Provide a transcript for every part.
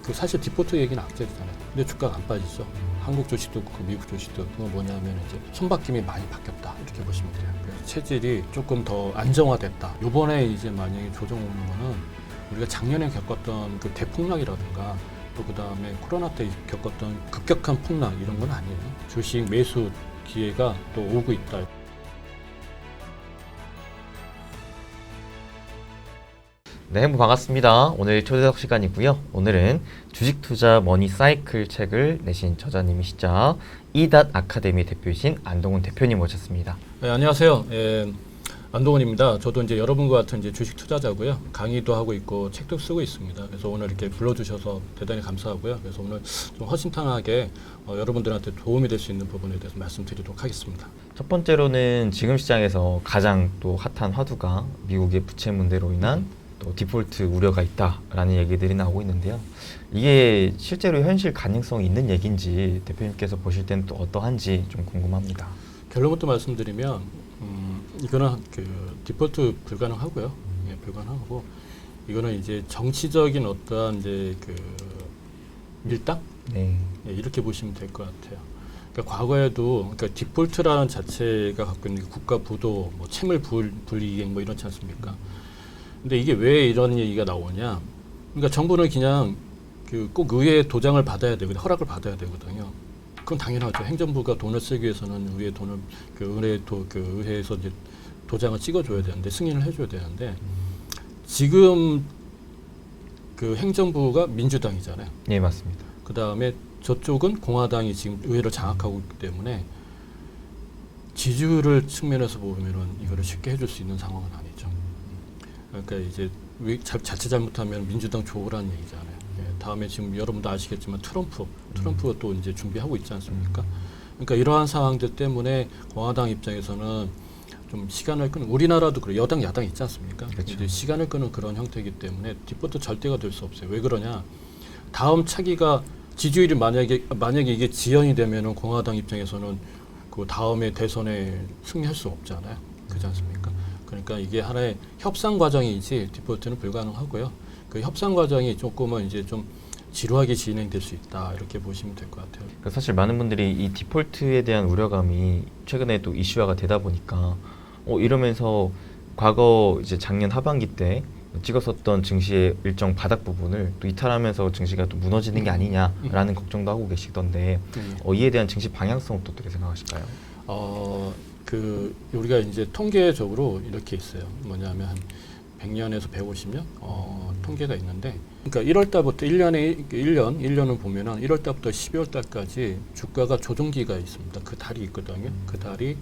그 사실 디폴트 얘기는 악재잖아요. 근데 주가가 안 빠지죠. 한국 주식도 그렇고 미국 주식도 그건 뭐냐면 이제 손바뀜이 많이 바뀌었다 이렇게 보시면 돼요. 그래서 체질이 조금 더 안정화됐다. 요번에 이제 만약에 조정 오는 거는 우리가 작년에 겪었던 그 대폭락이라든가 또 그 다음에 코로나 때 겪었던 급격한 폭락 이런 건 아니에요. 주식 매수 기회가 또 오고 있다. 네, 반갑습니다. 오늘 초대석 시간이고요. 오늘은 주식투자 머니사이클 책을 내신 저자님이시자 이닷 아카데미 대표이신 안동훈 대표님 모셨습니다. 네, 안녕하세요. 안동훈입니다. 저도 이제 여러분과 같은 이제 주식 투자자고요. 강의도 하고 있고 책도 쓰고 있습니다. 그래서 오늘 이렇게 불러주셔서 대단히 감사하고요. 그래서 오늘 좀 허심탄회하게 여러분들한테 도움이 될 수 있는 부분에 대해서 말씀드리도록 하겠습니다. 첫 번째로는 지금 시장에서 가장 또 핫한 화두가 미국의 부채 문제로 인한 또 디폴트 우려가 있다라는 얘기들이 나오고 있는데요. 이게 실제로 현실 가능성이 있는 얘기인지 대표님께서 보실 때는 또 어떠한지 좀 궁금합니다. 결론부터 말씀드리면 이거는 그 디폴트 불가능하고요. 예, 불가능하고 이거는 이제 정치적인 어떠한 이제 그 밀당 네. 예, 이렇게 보시면 될 것 같아요. 그러니까 과거에도 그러니까 디폴트라는 자체가 갖고 있는 국가 부도, 뭐 채물 불이행 뭐 이렇지 않습니까? 근데 이게 왜 이런 얘기가 나오냐? 그러니까 정부는 그냥 그 꼭 의회 도장을 받아야 되거든요. 허락을 받아야 되거든요. 그건 당연하죠. 행정부가 돈을 쓰기 위해서는 의회 돈을 의회에서 이제 도장을 찍어줘야 되는데 승인을 해줘야 되는데 지금 그 행정부가 민주당이잖아요. 네, 맞습니다. 그 다음에 저쪽은 공화당이 지금 의회를 장악하고 있기 때문에 지지율을 측면에서 보면은 이거를 쉽게 해줄 수 있는 상황은 아니죠. 그러니까 이제 자칫 잘못하면 민주당 좋으라는 얘기잖아요. 예, 다음에 지금 여러분도 아시겠지만 트럼프가 또 이제 준비하고 있지 않습니까? 그러니까 이러한 상황들 때문에 공화당 입장에서는 좀 시간을 끄는, 우리나라도 그래 여당 야당 있지 않습니까? 그렇죠. 이제 시간을 끄는 그런 형태이기 때문에 디폴트 절대가 될 수 없어요. 왜 그러냐? 다음 차기가 지지율이 만약에 이게 지연이 되면은 공화당 입장에서는 그 다음에 대선에 승리할 수 없잖아요. 그렇지 않습니까? 그러니까 이게 하나의 협상 과정이지 디폴트는 불가능하고요. 그 협상 과정이 조금은 이제 좀 지루하게 진행될 수 있다 이렇게 보시면 될 것 같아요. 그러니까 사실 많은 분들이 이 디폴트에 대한 우려감이 최근에 또 이슈화가 되다 보니까 이러면서 과거 이제 작년 하반기 때 찍었었던 증시의 일정 바닥 부분을 또 이탈하면서 증시가 또 무너지는 게 아니냐라는 걱정도 하고 계시던데 이에 대한 증시 방향성은 또 어떻게 생각하실까요? 그 우리가 이제 통계적으로 이렇게 있어요. 뭐냐면 100년에서 150년 통계가 있는데, 그러니까 1월 달부터 1년을 보면은 1월 달부터 12월 달까지 주가가 조정기가 있습니다. 그 달이 있거든요. 그 달이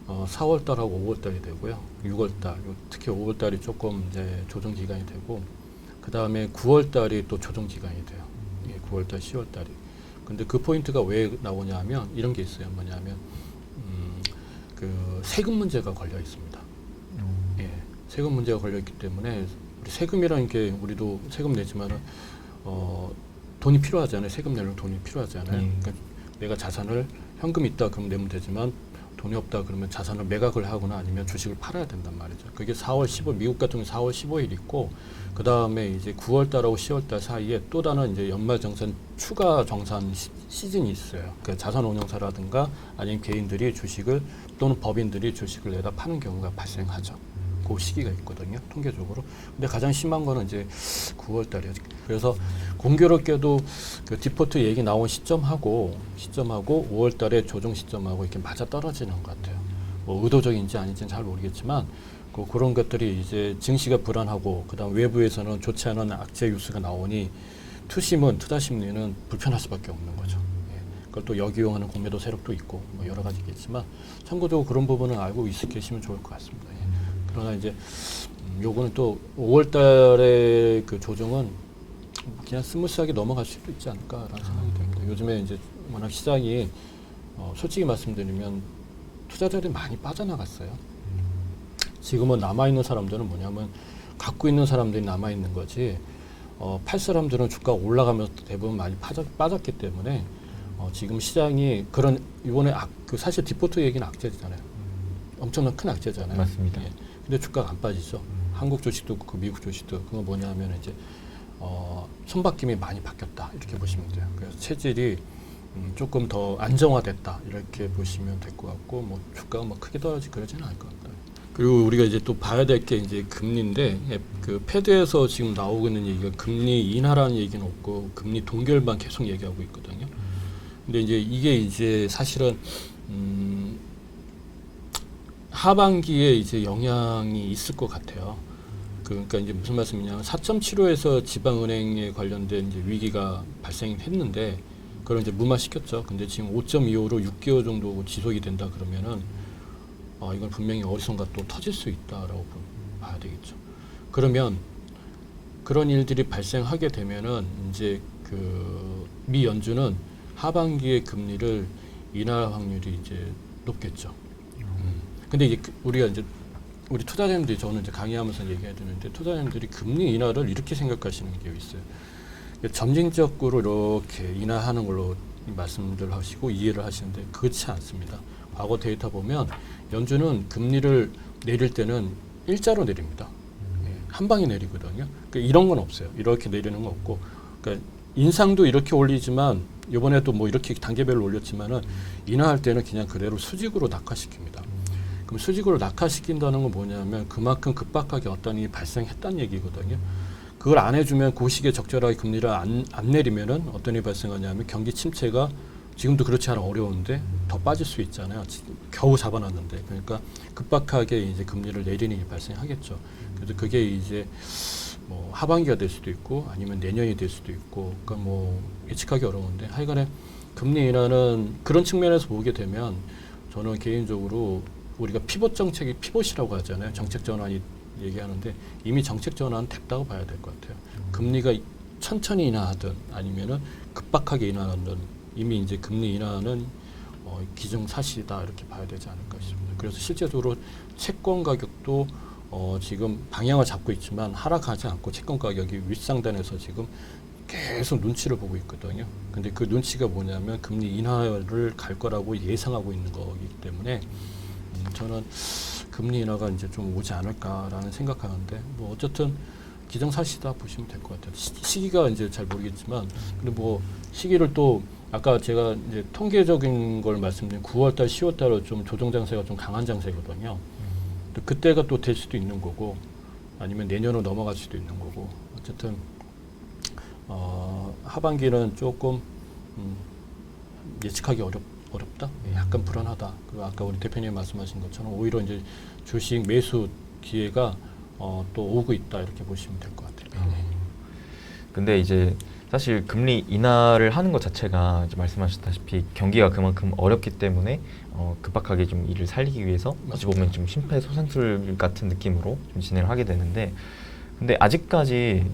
4월 달하고 5월 달이 되고요. 6월 달, 특히 5월 달이 조금 이제 조정 기간이 되고, 그 다음에 9월 달이 또 조정 기간이 돼요. 예, 9월 달, 10월 달이. 근데 그 포인트가 왜 나오냐면 이런 게 있어요. 뭐냐면 그 세금 문제가 걸려 있습니다. 예, 세금 문제가 걸려 있기 때문에 우리 세금이라는 게 우리도 세금 내지만은 돈이 필요하잖아요. 세금 내려면 돈이 필요하잖아요. 그러니까 내가 자산을 현금 있다 그러면 내면 되지만 돈이 없다 그러면 자산을 매각을 하거나 아니면 주식을 팔아야 된단 말이죠. 그게 4월 15일, 미국 같은 경우 4월 15일 있고, 그 다음에 이제 9월 달하고 10월 달 사이에 또 다른 이제 연말 정산 추가 정산 시즌이 있어요. 그 자산 운용사라든가 아니면 개인들이 주식을 또는 법인들이 주식을 내다 파는 경우가 발생하죠. 그 시기가 있거든요, 통계적으로. 근데 가장 심한 거는 이제 9월 달이에요. 그래서 공교롭게도 그 디폴트 얘기 나온 시점하고 5월 달에 조정 시점하고 이렇게 맞아 떨어지는 것 같아요. 뭐 의도적인지 아닌지는 잘 모르겠지만 그런 것들이 이제 증시가 불안하고 그다음 외부에서는 좋지 않은 악재 뉴스가 나오니 투자 심리는 불편할 수밖에 없는 거죠. 그걸 또 역이용하는 공매도 세력도 있고 뭐 여러 가지겠지만 참고적으로 그런 부분은 알고 계시면 좋을 것 같습니다. 예. 그러나 이제 요거는 또 5월 달에 그 조정은 그냥 스무스하게 넘어갈 수도 있지 않을까라는 생각이 듭니다. 요즘에 이제 워낙 시장이 솔직히 말씀드리면 투자자들이 많이 빠져나갔어요. 지금은 남아있는 사람들은 뭐냐면 갖고 있는 사람들이 남아있는 거지 팔 사람들은 주가가 올라가면서 대부분 많이 빠졌기 때문에 지금 시장이 이번에 사실 디폴트 얘기는 악재잖아요. 엄청난 큰 악재잖아요. 맞습니다. 예. 근데 주가가 안 빠지죠. 한국 주식도 그렇고 미국 주식도 그건 뭐냐면 이제 손바뀜이 많이 바뀌었다 이렇게 보시면 돼요. 그래서 체질이 조금 더 안정화됐다 이렇게 보시면 될 것 같고 뭐 주가가 뭐 크게 떨어지고 그러지는 않을 것 같다. 그리고 우리가 이제 또 봐야 될 게 이제 금리인데 그 패드에서 지금 나오고 있는 얘기가 금리 인하라는 얘기는 없고 금리 동결만 계속 얘기하고 있거든요. 근데 이제 이게 이제 사실은 하반기에 이제 영향이 있을 것 같아요. 그러니까 이제 무슨 말씀이냐면 4.75에서 지방은행에 관련된 이제 위기가 발생했는데 그걸 이제 무마시켰죠. 근데 지금 5.25로 6개월 정도 지속이 된다 그러면은 이건 분명히 어디선가 또 터질 수 있다라고 봐야 되겠죠. 그러면 그런 일들이 발생하게 되면은 이제 그 미 연준은 하반기에 금리를 인하할 확률이 이제 높겠죠. 근데 이제 우리가 이제 우리 투자자님들이 저는 이제 강의하면서 얘기해야 되는데 투자자님들이 금리 인하를 이렇게 생각하시는 게 있어요. 점진적으로 이렇게 인하하는 걸로 말씀들 하시고 이해를 하시는데 그렇지 않습니다. 과거 데이터 보면 연준은 금리를 내릴 때는 일자로 내립니다. 한 방에 내리거든요. 그러니까 이런 건 없어요. 이렇게 내리는 건 없고, 그러니까 인상도 이렇게 올리지만 이번에도 뭐 이렇게 단계별로 올렸지만은 인하할 때는 그냥 그대로 수직으로 낙하시킵니다. 그럼 수직으로 낙하시킨다는 건 뭐냐면 그만큼 급박하게 어떤 일이 발생했다는 얘기거든요. 그걸 안 해주면 그 시기에 적절하게 금리를 안 내리면은 어떤 일이 발생하냐면 경기 침체가 지금도 그렇지 않아 어려운데 더 빠질 수 있잖아요. 겨우 잡아놨는데 그러니까 급박하게 이제 금리를 내리는 일이 발생하겠죠. 그래서 그게 이제 뭐 하반기가 될 수도 있고 아니면 내년이 될 수도 있고 그러니까 뭐 예측하기 어려운데 하여간에 금리 인하는 그런 측면에서 보게 되면 저는 개인적으로 우리가 피봇 정책이 피봇이라고 하잖아요. 정책 전환이 얘기하는데 이미 정책 전환은 됐다고 봐야 될 것 같아요. 금리가 천천히 인하하든 아니면은 급박하게 인하하든 이미 이제 금리 인하는 기정사실이다 이렇게 봐야 되지 않을까 싶습니다. 그래서 실제적으로 채권 가격도 지금 방향을 잡고 있지만 하락하지 않고 채권 가격이 윗상단에서 지금 계속 눈치를 보고 있거든요. 근데 그 눈치가 뭐냐면 금리 인하를 갈 거라고 예상하고 있는 거기 때문에 저는 금리 인하가 이제 좀 오지 않을까라는 생각하는데 뭐 어쨌든 기정사실이다 보시면 될 것 같아요. 시기가 이제 잘 모르겠지만 근데 뭐 시기를 또 아까 제가 이제 통계적인 걸 말씀드린 9월달, 10월달로 좀 조정 장세가 좀 강한 장세거든요. 또 그때가 또 될 수도 있는 거고 아니면 내년으로 넘어갈 수도 있는 거고 어쨌든 하반기는 조금 예측하기 어렵다. 약간 불안하다. 그리고 아까 우리 대표님 말씀하신 것처럼 오히려 이제 주식 매수 기회가 또 오고 있다 이렇게 보시면 될 것 같아요. 근데 이제 사실 금리 인하를 하는 것 자체가 이제 말씀하셨다시피 경기가 그만큼 어렵기 때문에 급박하게 좀 이를 살리기 위해서 어찌 보면 좀 심폐소생술 같은 느낌으로 좀 진행을 하게 되는데 근데 아직까지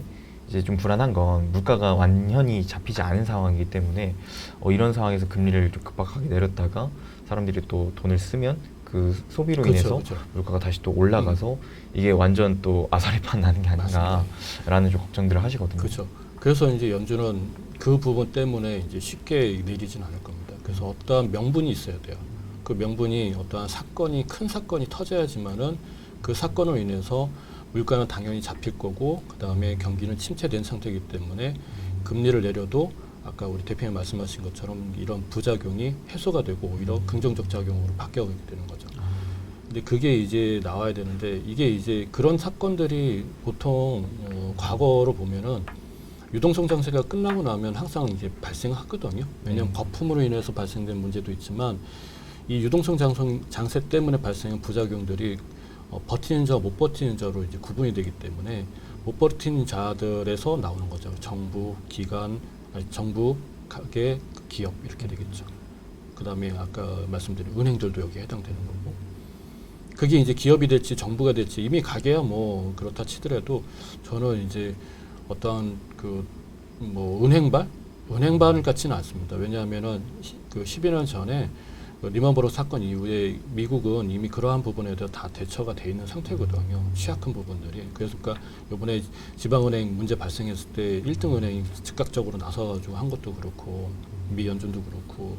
이제 좀 불안한 건 물가가 완전히 잡히지 않은 상황이기 때문에 이런 상황에서 금리를 좀 급박하게 내렸다가 사람들이 또 돈을 쓰면 그 소비로 인해서 물가가 다시 또 올라가서 이게 완전 또 아사리판 나는 게 아닌가라는 좀 걱정들을 하시거든요. 그렇죠. 그래서 이제 연준은 그 부분 때문에 이제 쉽게 내리진 않을 겁니다. 그래서 어떠한 명분이 있어야 돼요. 그 명분이 어떠한 사건이 큰 사건이 터져야지만은 그 사건으로 인해서 물가는 당연히 잡힐 거고 그 다음에 경기는 침체된 상태이기 때문에 금리를 내려도 아까 우리 대표님 말씀하신 것처럼 이런 부작용이 해소가 되고 오히려 긍정적 작용으로 바뀌어가게 되는 거죠. 근데 그게 이제 나와야 되는데 이게 이제 그런 사건들이 보통 과거로 보면은 유동성 장세가 끝나고 나면 항상 이제 발생하거든요. 왜냐하면 거품으로 인해서 발생된 문제도 있지만 이 유동성 장세 때문에 발생한 부작용들이 버티는 자, 못 버티는 자로 이제 구분이 되기 때문에 못 버티는 자들에서 나오는 거죠. 정부, 기관, 정부, 가계, 기업 이렇게 되겠죠. 그 다음에 아까 말씀드린 은행들도 여기에 해당되는 거고. 그게 이제 기업이 될지 정부가 될지 이미 가계야 뭐 그렇다 치더라도 저는 이제 어떠한 그 뭐 은행발 같지는 않습니다. 왜냐하면은 그 12년 전에 리먼브러 사건 이후에 미국은 이미 그러한 부분에 대해 다 대처가 돼 있는 상태거든요. 취약한 부분들이. 그래서 그러니까 이번에 지방은행 문제 발생했을 때 1등 은행이 즉각적으로 나서가지고 한 것도 그렇고 미 연준도 그렇고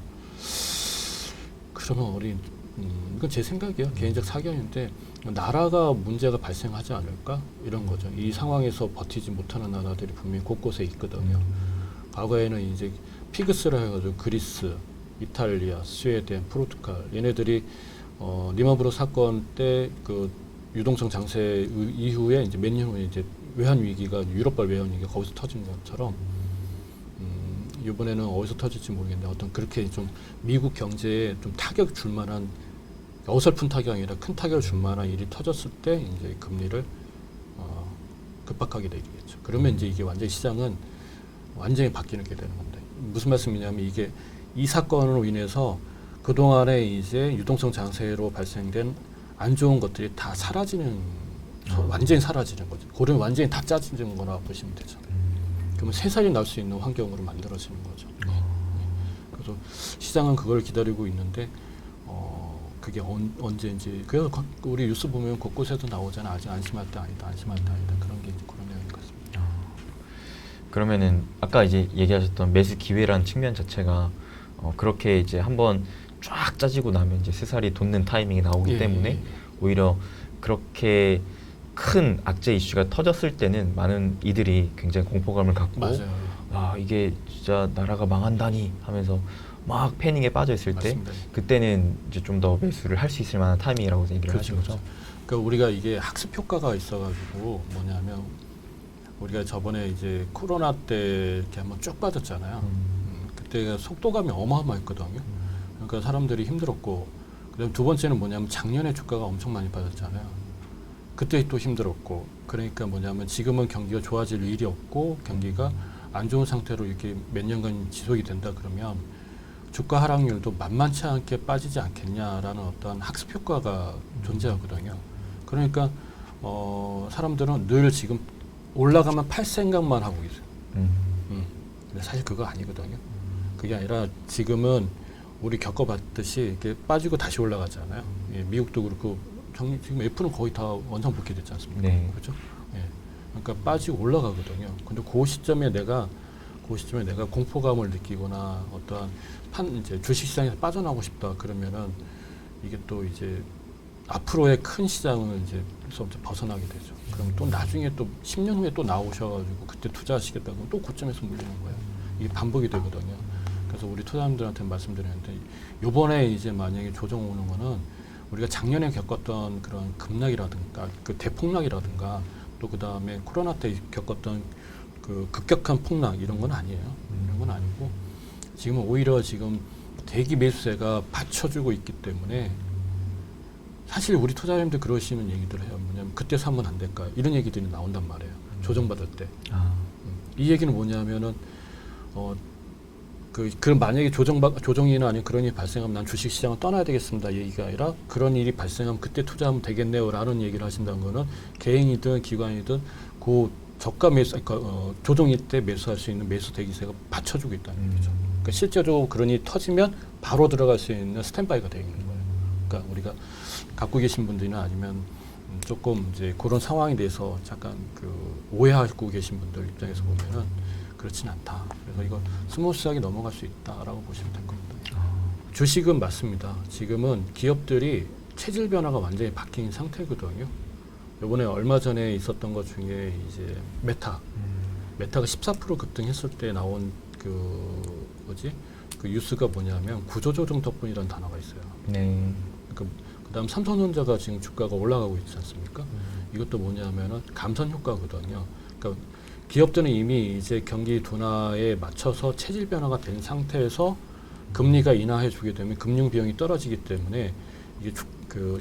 그러면 이건 제 생각이에요. 개인적 사견인데 나라가 문제가 발생하지 않을까 이런 거죠. 이 상황에서 버티지 못하는 나라들이 분명히 곳곳에 있거든요. 과거에는 이제 피그스라 해가지고 그리스, 이탈리아, 스웨덴, 포르투갈 얘네들이 리먼 브로스 사건 때 그 유동성 장세 이후에 이제 몇 년 후에 이제 외환 위기가 유럽발 외환 위기가 거기서 터진 것처럼 이번에는 어디서 터질지 모르겠는데 어떤 그렇게 좀 미국 경제에 좀 타격 줄 만한 어설픈 타격이 아니라 큰 타격을 줄 만한 일이 터졌을 때 이제 금리를 급박하게 내리겠죠. 그러면 이제 이게 완전히 시장은 완전히 바뀌는 게 되는 겁니다. 무슨 말씀이냐면 이게 이 사건으로 인해서 그동안에 이제 유동성 장세로 발생된 안 좋은 것들이 다 사라지는 완전히 사라지는 거죠. 고려는 완전히 다 짜지는 거나 보시면 되죠. 그러면 새살이 날 수 있는 환경으로 만들어지는 거죠. 그래서 시장은 그걸 기다리고 있는데 그게 언제인지 그래서 우리 뉴스 보면 곳곳에도 나오잖아. 아직 안심할 때 아니다. 안심할 때 아니다. 그런 게 이제 그런 내용인 것 같습니다. 그러면은 아까 이제 얘기하셨던 매수 기회라는 측면 자체가 그렇게 이제 한번 쫙 짜지고 나면 이제 새살이 돋는 타이밍이 나오기 때문에 오히려 그렇게 큰 악재 이슈가 터졌을 때는 많은 이들이 굉장히 공포감을 갖고 맞아요. 아 이게 진짜 나라가 망한다니 하면서 막 패닉에 빠져 있을 때 맞습니다. 그때는 이제 좀 더 매수를 할 수 있을 만한 타이밍이라고 얘기를 그렇죠, 하신 거죠. 그러니까 우리가 이게 학습 효과가 있어가지고 뭐냐면 우리가 저번에 이제 코로나 때 이렇게 한번 쭉 빠졌잖아요. 그때 속도감이 어마어마했거든요. 그러니까 사람들이 힘들었고 그다음 두 번째는 뭐냐면 작년에 주가가 엄청 많이 빠졌잖아요. 그때 또 힘들었고 그러니까 뭐냐면 지금은 경기가 좋아질 일이 없고 경기가 안 좋은 상태로 이렇게 몇 년간 지속이 된다 그러면 주가 하락률도 만만치 않게 빠지지 않겠냐라는 어떤 학습 효과가 존재하거든요. 그러니까 사람들은 늘 지금 올라가면 팔 생각만 하고 있어요. 근데 사실 그거 아니거든요. 그게 아니라 지금은 우리 겪어봤듯이 이렇게 빠지고 다시 올라가잖아요. 예, 미국도 그렇고 지금 F는 거의 다 원상 복귀됐지 않습니까? 네. 그렇죠? 예. 그러니까 빠지고 올라가거든요. 근데 그 시점에 내가 공포감을 느끼거나 어떠한 이제 주식시장에서 빠져나오고 싶다 그러면은 이게 또 이제 앞으로의 큰 시장은 이제 벗어나게 되죠. 그럼 또 나중에 또 10년 후에 또 나오셔가지고 그때 투자하시겠다고 하면 또 고점에서 물리는 거예요. 이게 반복이 되거든요. 그래서 우리 투자자님들한테 말씀드리는데 요번에 이제 만약에 조정 오는 거는 우리가 작년에 겪었던 그런 급락이라든가 그 대폭락이라든가 또 그 다음에 코로나 때 겪었던 그 급격한 폭락 이런 건 아니에요. 이런 건 아니고 지금은 오히려 지금 대기 매수세가 받쳐주고 있기 때문에 사실 우리 투자자님들 그러시는 얘기들 해요. 뭐냐면 그때 사면 안 될까 이런 얘기들이 나온단 말이에요. 조정받을 때. 이 얘기는 뭐냐면은 그럼 만약에 조정이나 아니면 그런 일이 발생하면 난 주식시장을 떠나야 되겠습니다. 얘기가 아니라 그런 일이 발생하면 그때 투자하면 되겠네요. 라는 얘기를 하신다는 거는 개인이든 기관이든 그 저가 매수, 그러니까 조정일 때 매수할 수 있는 매수 대기세가 받쳐주고 있다는 얘기죠. 그러니까 실제로 그런 일이 터지면 바로 들어갈 수 있는 스탠바이가 되어 있는 거예요. 그러니까 우리가 갖고 계신 분들이나 아니면 조금 이제 그런 상황에 대해서 잠깐 그 오해하고 계신 분들 입장에서 보면은 그렇진 않다. 그래서 이거 스무스하게 넘어갈 수 있다라고 보시면 될 겁니다. 주식은 맞습니다. 지금은 기업들이 체질 변화가 완전히 바뀐 상태거든요. 이번에 얼마 전에 있었던 것 중에 이제 메타가 14% 급등했을 때 나온 그 뉴스가 뭐냐면 구조조정 덕분이라는 단어가 있어요. 네. 그다음 삼성전자가 지금 주가가 올라가고 있지 않습니까? 이것도 뭐냐면은 감선 효과거든요. 그러니까 기업들은 이미 이제 경기 둔화에 맞춰서 체질 변화가 된 상태에서 금리가 인하해 주게 되면 금융 비용이 떨어지기 때문에 이게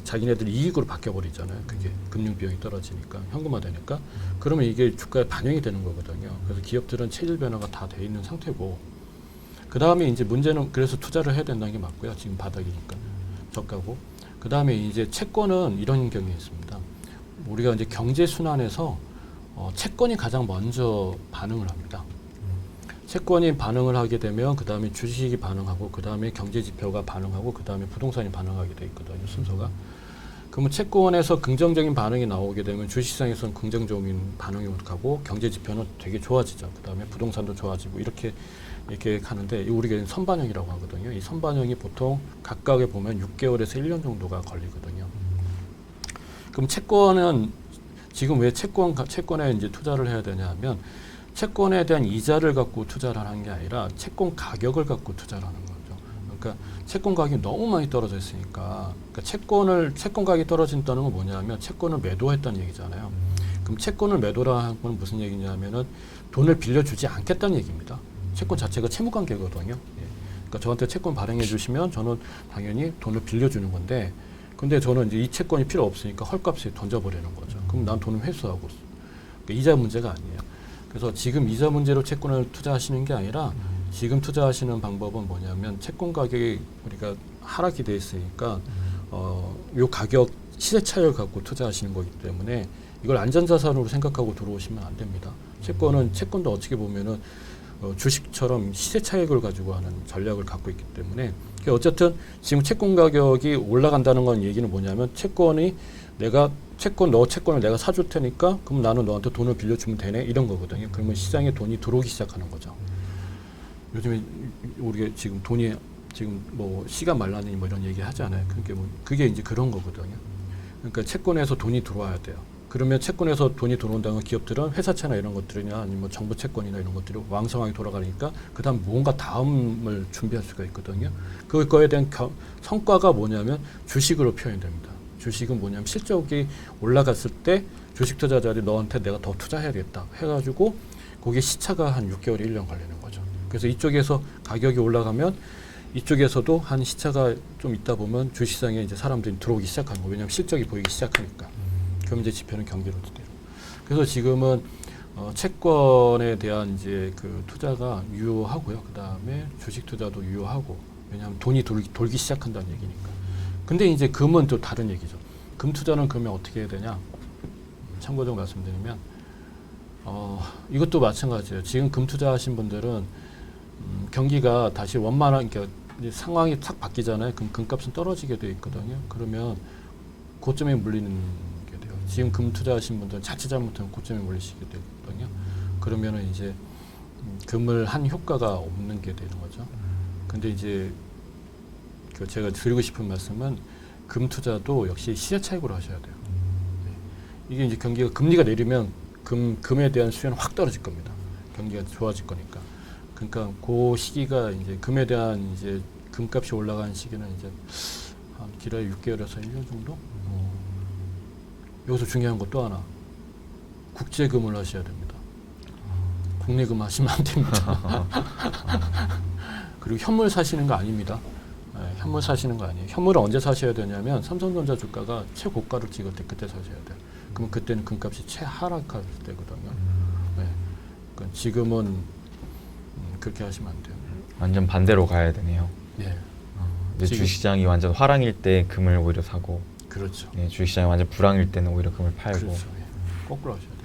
자기네들 이익으로 바뀌어 버리잖아요. 그게 금융 비용이 떨어지니까 현금화되니까 그러면 이게 주가에 반영이 되는 거거든요. 그래서 기업들은 체질 변화가 다 돼 있는 상태고 그 다음에 이제 문제는 그래서 투자를 해야 된다는 게 맞고요. 지금 바닥이니까 저가고 그 다음에 이제 채권은 이런 경우가 있습니다. 우리가 이제 경제 순환에서 채권이 가장 먼저 반응을 합니다. 채권이 반응을 하게 되면 그 다음에 주식이 반응하고 그 다음에 경제 지표가 반응하고 그 다음에 부동산이 반응하게 돼 있거든요. 순서가. 그러면 채권에서 긍정적인 반응이 나오게 되면 주식시장에서는 긍정적인 반응이 가고 경제 지표는 되게 좋아지죠. 그다음에 부동산도 좋아지고 이렇게 하는데 우리가 선반영이라고 하거든요. 이 선반영이 보통 각각에 보면 6개월에서 1년 정도가 걸리거든요. 그럼 채권은 지금 왜 채권에 이제 투자를 해야 되냐 하면 채권에 대한 이자를 갖고 투자를 하는 게 아니라 채권 가격을 갖고 투자를 하는 거죠. 그러니까 채권 가격이 너무 많이 떨어져 있으니까 그러니까 채권 가격이 떨어진다는 건 뭐냐면 채권을 매도했다는 얘기잖아요. 그럼 채권을 매도라 하는 건 무슨 얘기냐면은 돈을 빌려주지 않겠다는 얘기입니다. 채권 자체가 채무관계거든요. 예. 그러니까 저한테 채권 발행해 주시면 저는 당연히 돈을 빌려주는 건데 근데 저는 이제 이 채권이 필요 없으니까 헐값에 던져버리는 거죠. 그럼 난 돈을 회수하고 그러니까 이자 문제가 아니에요. 그래서 지금 이자 문제로 채권을 투자하시는 게 아니라 지금 투자하시는 방법은 뭐냐면 채권 가격이 우리가 하락이 돼 있으니까 요 가격 시세 차익을 갖고 투자하시는 거기 때문에 이걸 안전자산으로 생각하고 들어오시면 안 됩니다. 채권도 어떻게 보면은 주식처럼 시세 차익을 가지고 하는 전략을 갖고 있기 때문에 어쨌든 지금 채권 가격이 올라간다는 건 얘기는 뭐냐면 너 채권을 내가 사줄 테니까 그럼 나는 너한테 돈을 빌려주면 되네 이런 거거든요. 그러면 시장에 돈이 들어오기 시작하는 거죠. 요즘에 우리가 지금 돈이 지금 뭐 시간 말라니 뭐 이런 얘기 하잖아요. 그게 이제 그런 거거든요. 그러니까 채권에서 돈이 들어와야 돼요. 그러면 채권에서 돈이 들어온다는 기업들은 회사채나 이런 것들이나 아니면 정부 채권이나 이런 것들이 왕성하게 돌아가니까 그다음 뭔가 다음을 준비할 수가 있거든요. 그거에 대한 성과가 뭐냐면 주식으로 표현됩니다. 주식은 뭐냐면 실적이 올라갔을 때 주식 투자자들이 너한테 내가 더 투자해야겠다 해가지고 거기에 시차가 한 6개월, 1년 걸리는 거죠. 그래서 이쪽에서 가격이 올라가면 이쪽에서도 한 시차가 좀 있다 보면 주식시장에 이제 사람들이 들어오기 시작하는 거예요. 왜냐하면 실적이 보이기 시작하니까. 그럼 이제 지표는 경기로 되고. 그래서 지금은 채권에 대한 이제 그 투자가 유효하고요. 그 다음에 주식 투자도 유효하고. 왜냐하면 돈이 돌기 시작한다는 얘기니까. 근데 이제 금은 또 다른 얘기죠. 금 투자는 그러면 어떻게 해야 되냐? 참고적으로 말씀드리면 이것도 마찬가지예요. 지금 금 투자하신 분들은 경기가 다시 원만한 그러니까 상황이 탁 바뀌잖아요. 그럼 금값은 떨어지게 돼 있거든요. 그러면 고점에 물리는 게 돼요. 지금 금 투자하신 분들은 자칫 잘못하면 고점에 물리시게 되거든요. 그러면은 이제 금을 한 효과가 없는 게 되는 거죠. 근데 이제 제가 드리고 싶은 말씀은 금 투자도 역시 시세 차익으로 하셔야 돼요. 이게 이제 경기가 금리가 내리면 금에 대한 수요는 확 떨어질 겁니다. 경기가 좋아질 거니까. 그러니까 그 시기가 이제 금에 대한 이제 금값이 올라가는 시기는 이제 한 길어야 6개월에서 1년 정도. 여기서 중요한 것 또 하나, 국제금을 하셔야 됩니다. 국내금 하시면 안 됩니다. 그리고 현물 사시는 거 아닙니다. 네, 현물 사시는 거 아니에요. 현물을 언제 사셔야 되냐면 삼성전자 주가가 최고가를 찍을 때 그때 사셔야 돼요. 그러면 그때는 금값이 최하락할 때거든요. 네. 그러니까 지금은 그렇게 하시면 안 돼요. 완전 반대로 가야 되네요. 네. 이제 주식시장이 완전 화랑일 때 금을 오히려 사고, 그렇죠. 주식시장이 완전 불황일 때는 오히려 금을 팔고. 그렇죠. 예. 거꾸로 하셔야 돼요.